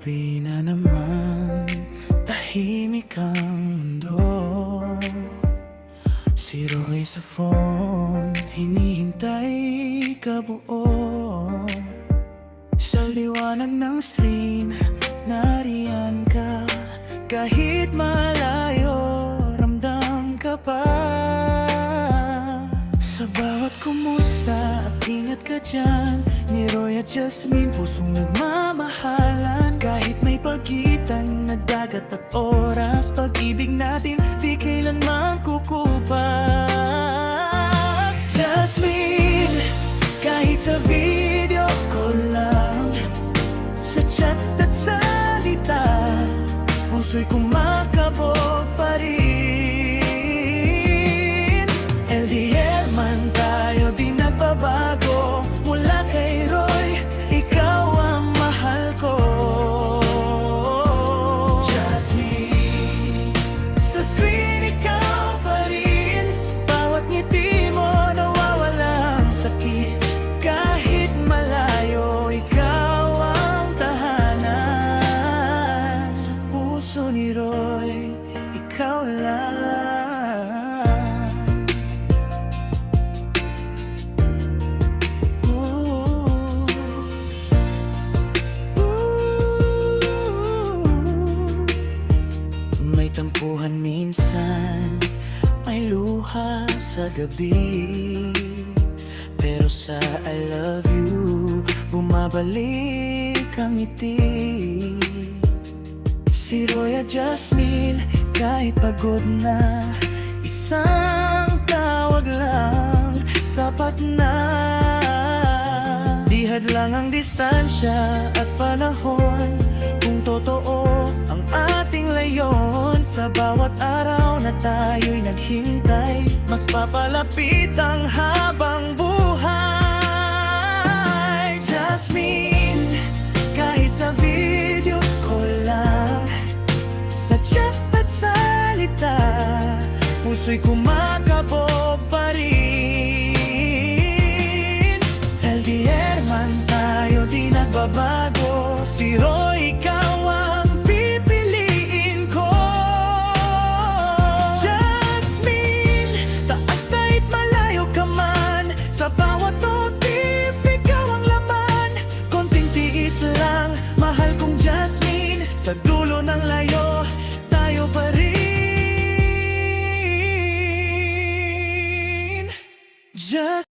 Gabi na naman, tahimik ang mundo. Si Roy sa phone, hinihintay ka buo. Sa liwanag ng screen, nariyan ka. Kahit malayo, ramdam ka pa. Sa bawat kumusta at ingat ka dyan, ni Roy at Jasmine, pusong nagmamahalan. Kahit may pagitan na dagat at oras, pag-ibig natin di kailanman kukupas. Jasmine, kahit sa video call lang, sa chat at salita, puso'y kumakabog pa rin. LDR man tayo, di nagbabago. Mula kay Roy, ikaw ang mahal ko. Jasmine, sa screen ikaw pa rin. Bawat ngiti mo nawawalang sakit. Kahit malayo, ikaw ang tahanan. Sa puso ni Roy, ikaw lang. May tampuhan minsan, may luha sa gabi, pero sa I love you, bumabalik ang ngiti. Si Roy at Jasmine, kahit pagod na, isang tawag lang, sapat na. Di hadlang ang distansya at panahon, kung totoo ang ating layon. Sa bawat araw na tayo'y naghintay, mas papalapit ang habang buhay. Jasmine, kahit sa video call lang, sa chat at salita, puso'y kumakabog pa rin. LDR man tayo, di nagbabago. Si Roy, ikaw ang pipiliin ko. Jasmine, taat kahit malayo ka man, sa bawat notif, ikaw ang laman. Konting tiis lang, mahal kong Jasmine. Sa dulo ng layo, tayo pa rin. Jasmine.